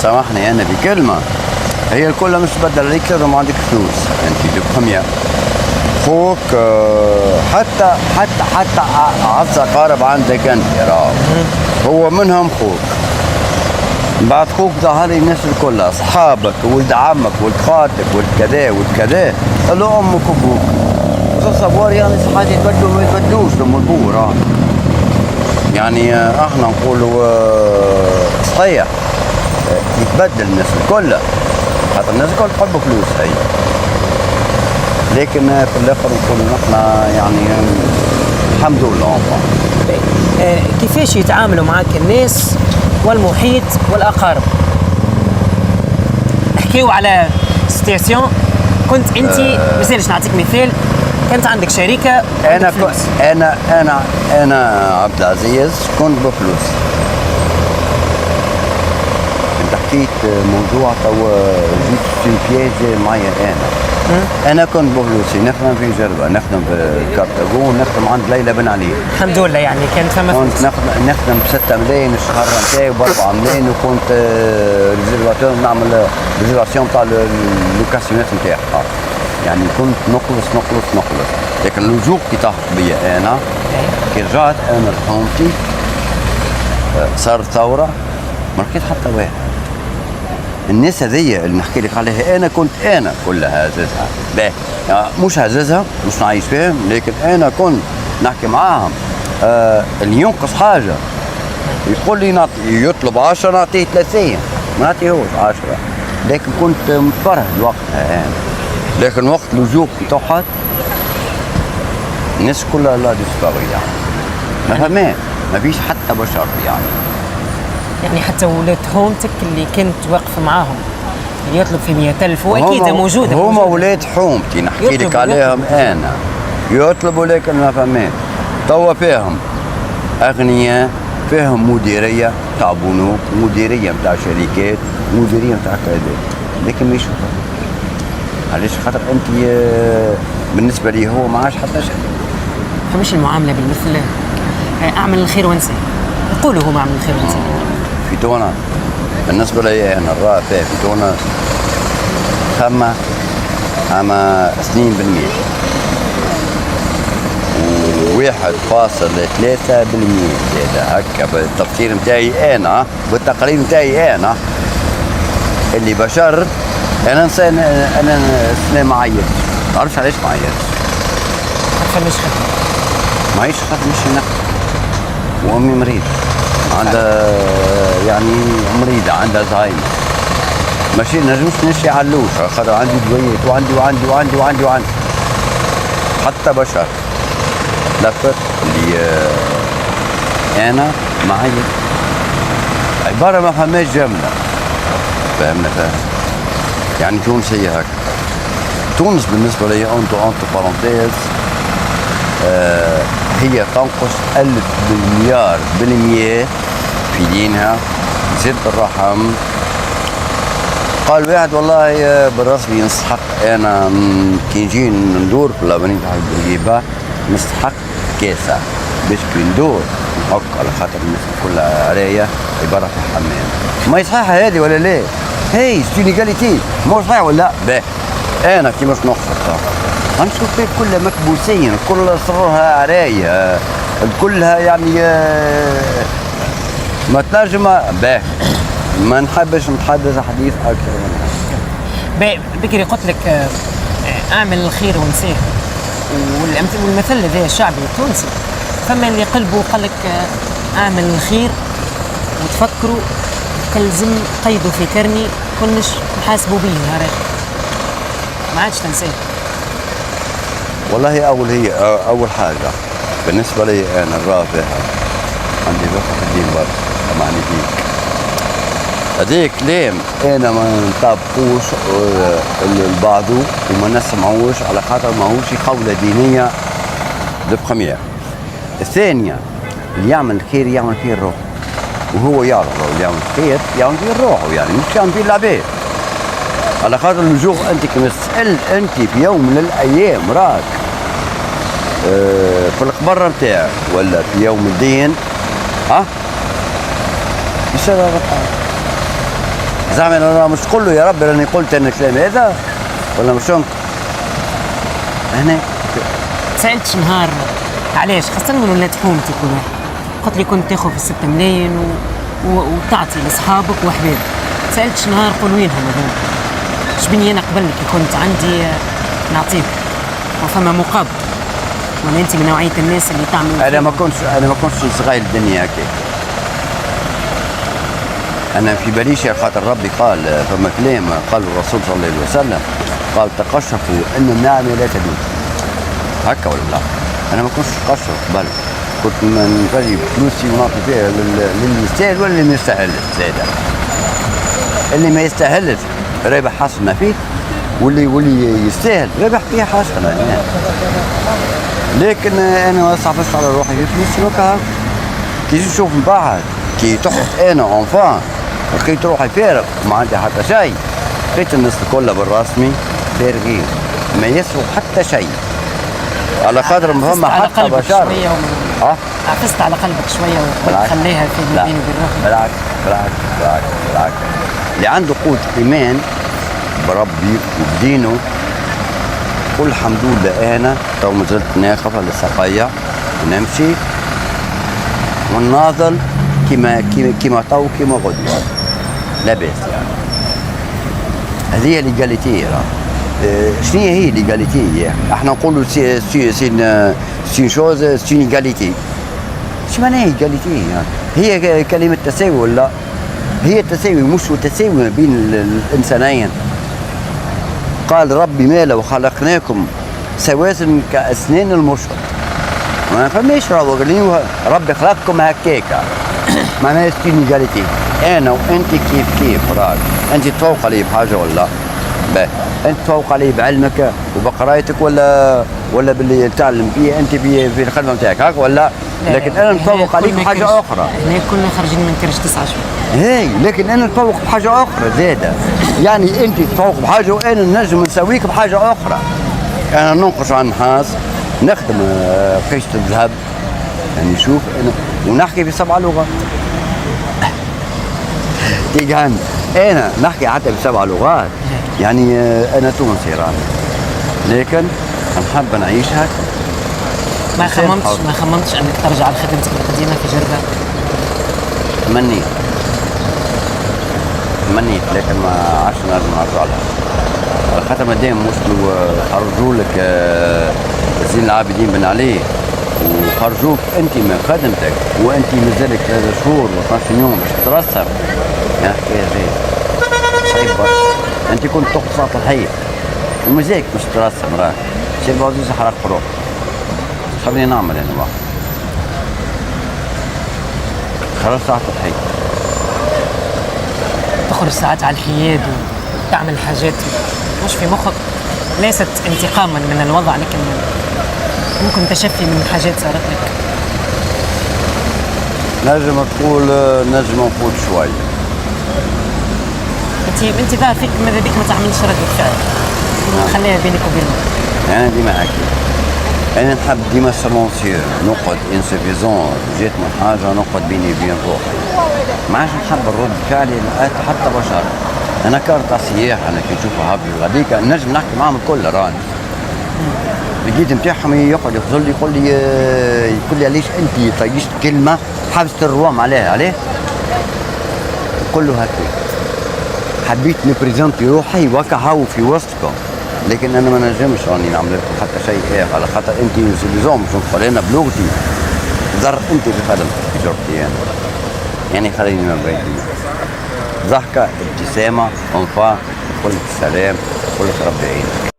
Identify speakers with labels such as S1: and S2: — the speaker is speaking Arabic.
S1: سامحني انا بكلمه، هي الكل مش تبدل عليك لازم عندك فلوس انت دو بخمية خوك. حتى عز قارب عندك انت راهو هو منهم خوك. بعد خوك ظهر لي الناس الكل اصحابك ولد عمك ولد خالتك ولد كذا ولد كذا اللي امك وابوك تصور يعني صحات يتبدلوا ما يتبدلوش لهم البور يعني احنا نقولوا صحيح يتبدل الناس الكل خاطر الناس الكل تحب فلوس هي، لكن في الاخر نقولوا نحن يعني الحمد لله.
S2: كيفاش يتعاملوا معك الناس والمحيط والأقارب؟ احكيوا على سيتياسيون كنت انت مثال نعطيك مثال، كانت عندك شركه
S1: انا عبد العزيز كنت بفلوس. انت حكيت موضوع توا جيت في بياج معايا انا كنت بفلوسي نخدم في جربه، نخدم في كارتاغو، نخدم عند ليلى بن علي.
S2: الحمد لله يعني كانت فما
S1: كنت نخدم ب 6 ملايين الشهر نتاعي ب 4 ملايين، وكنت ريزيرفاتور نعمل ريزيرفاسيون تاع اللوكاسيونات نتاعها، يعني كنت نخلص لكن اللجوء كي طاحت بيا انا كي رجعت انا لحومتي صارت ثوره ما لقيت حتى واحد. الناس هذيا اللي نحكي لك عليها انا كنت انا كلها هززها باهي يعني مش هززها مش نعيش فيهم، لكن انا كنت نحكي معاهم اللي ينقص حاجه يقول لي يطلب 10 نعطيه 30 ما نعطيهوش 10، لكن كنت متفرهد وقتها انا. لكن وقت لجوء تحت الناس كلها لا ديسباري يعني ما فهمان ما فيش حتى بشر
S2: يعني حتى ولاد حومتك اللي كنت واقف معاهم اللي يطلب في 100,000 واكيد موجوده
S1: هما ولاد حومتي نحكي لك عليهم انا يطلبوا، لكن ما فهمان توا فيهم اغنياء، فيهم مديريه تاع بنوك، مديريه نتاع شركات، مديريه نتاع كذا، لكن ما يشوفوا. علاش؟ خاطر انت بالنسبه لي هو ما عاش حتى شيء.
S2: فمش المعامله بالمثل اعمل الخير وانسى، يقولوا هو اعمل الخير وانسى.
S1: في تونس بالنسبه لي انا الرأي في تونس ثم اما 2% و1.3% زاد هكا بالتفسير نتاعي انا بالتقرير نتاعي انا اللي بشرت انا انسان انا سنه ما عيطتش. ما تعرفش علاش ما عيطتش؟
S2: عارفه مش خدمه
S1: معيش خاطر مش نخدم، وامي مريضه عندها يعني مريضه عندها زهايمر، ماشي نجمش نمشي علوش خاطر عندي دويات وعندي حتى بشر لفت اللي انا معي عباره ما فهماش جمله. فاهم يعني تونسية هكا. تونس بالنسبة لي انتو بارونتيز هي تنقص 1000 مليار بالمية في دينها، زد الرحم. قال واحد والله بالرسمي نستحق انا كي نجي ندور في لابنين تاع بورقيبة نستحق كاسة باش كي ندور نحك على خاطر الناس كلها عراية عبارة في الحمام. ما يصحح هذه ولا لا؟ هي ستينيغاليتي مو صحيح ولا لا؟ باهي انا كي مش نقصد غنشوف فيه كلها مكبوسين، كلها صرها عراية، كلها يعني ما تنجم باهي ما نحبش نتحدث حديث اكثر منها.
S2: باهي بكري قلت لك اعمل الخير وانساه، والمثل هذا الشعبي التونسي فما اللي قلبه قال لك اعمل الخير وتفكروا كلزم قيدوا في كرني كنش نحاسبوا به نهار ما عادش تنساه.
S1: والله هي اول حاجه بالنسبه لي انا الرافع عندي ثقه في الدين برشا معني فيك هذيك كلام انا ما نطبقوش لبعضه وما نسمعوش على خاطر ماهوش قوله دينيه دو بخمية. الثانيه اللي يعمل الخير يعمل فيه الروح، وهو يعرف اللي يعمل خير يعمل فيه روحه، يعني مش يعمل فيه العباد. على خاطر اللجوء انت كما تسال انت في يوم من الايام راك في القبره نتاعك ولا في يوم الدين يصير زعما انا مش تقول له يا رب راني قلت انا الكلام هذا ولا مش ممكن؟ هنا
S2: سألتش نهار علاش خاصة من ولاد حومتي كل واحد قلت لي كنت تاخذ في 6 ملايين وتعطي لاصحابك وحبابك. سألتش نهار قول وينهم هذوما؟ شبيني انا قبل كي كنت عندي نعطيك وفما مقابل، ولا انت من نوعية الناس اللي تعمل؟
S1: انا ما كنتش صغير الدنيا هكاك. انا في باليش خاطر ربي قال فما كلام قال الرسول صلى الله عليه وسلم قال تقشفوا ان النعمه لا تدوم. هكا ولا لا؟ انا ما كنتش قشف قبل، كنت نجيب فلوسي ونعطي فيها للي يستاهل ولا اللي ما يستاهلش زاده. اللي ما يستاهلش رابح حسنه فيه، واللي يستاهل رابح فيه حسنه يعني. لكن انا ما صعبتش على روحي في فلوسي وكا كي نشوف من بعد كي تحط انا اونفان لقيت روحي فارغ ما عندي حتى شيء. لقيت الناس الكل بالرسمي فارغين ما يسووا حتى شيء على قدر ما هم حتى بشر.
S2: عفست على قلبك شويه وخليها في بيني وبين روحي.
S1: بالعكس اللي عنده قوة ايمان بربي وبدينه قل الحمد لله. انا تو ما زلت ناخذه للسقاية ونمشي ونناضل كيما تو كيما غدوة لا بأس يعني. هذه هي ليغاليتي. شنو هي ليغاليتي؟ احنا نقولوا سي شوز سي ليغاليتي. شو معناها ليغاليتي يعني؟ هي كلمة تساوي ولا هي التساوي؟ مش تساوي بين الانسانين. قال ربي ما لو خلقناكم سواسن كأسنان المشط. ما فماش ربي خلقكم هكاكا. معناها سي ليغاليتي. انا وانت كيف راك. انت تفوق علي بحاجة ولا؟ باهي انت تفوق علي بعلمك وبقرايتك ولا باللي تعلم فيه انت في الخدمه نتاعك هاك ولا؟ لكن انا نتفوق عليك بحاجه اخرى.
S2: هنا كلنا خارجين من كرش 9 شهور.
S1: هي لكن انا نتفوق بحاجه اخرى زاده. يعني انت تتفوق بحاجه وانا نجم نسويك بحاجه اخرى. انا ننقش عن النحاس نخدم قشة الذهب يعني شوف انا ونحكي ب7 لغات. تيجان انا نحكي حتى ب7 لغات يعني انا تونسي راني لكن نحب نعيش هكا.
S2: ما خممتش انك ترجع لخدمتك القديمه في جربه؟
S1: تمنيت لكن ما عادش نجم نرجع لها. على خاطر مادام وصلوا خرجوا لك زين العابدين بن علي وخرجوك انت من خدمتك وانت مازالك 3 شهور و12 يوم باش تترسم يا حكايه زين صعيب برشا. انت كنت تاخذ ساعة الحي ومازالك مش ترسم راك سي البعزيز حرق روح. خليني نعمل انا واحد خرج ساعة الحي
S2: تخرج ساعات على الحياد وتعمل حاجات مش في مخك ليست انتقاما من الوضع لكن ممكن تشفي من حاجات صارت لك.
S1: نجم نقول شوي.
S2: انت ظاهر فيك ماذا بيك ما تعملش ردة فعل خليها بينك وبينك.
S1: انا ديما هكا انا نحب ديما سلونسيو نقعد انسفيزون جيت من حاجه نقعد بيني وبين روحي ما عادش نحب الرد فعلي حتى بشر. انا كارت سياح انا كي نشوف هابي غاديك نجم نحكي معاهم الكل راني الجيد نتاعهم يقعد يخزر لي يقول لي علاش انت طيشت كلمه حبست الروام عليه نقول له هكا حبيت نبريزنتي روحي وكهو في وسطكم لكن انا ما نجمش راني نعمل لكم حتى شيء هيك على خاطر انت سيزون مش نقول انا بلغتي ضر انت في خدمتك في جربتي يعني خليني ما بيني ضحكه ابتسامه انفاق كل السلام كل ربي يعينك.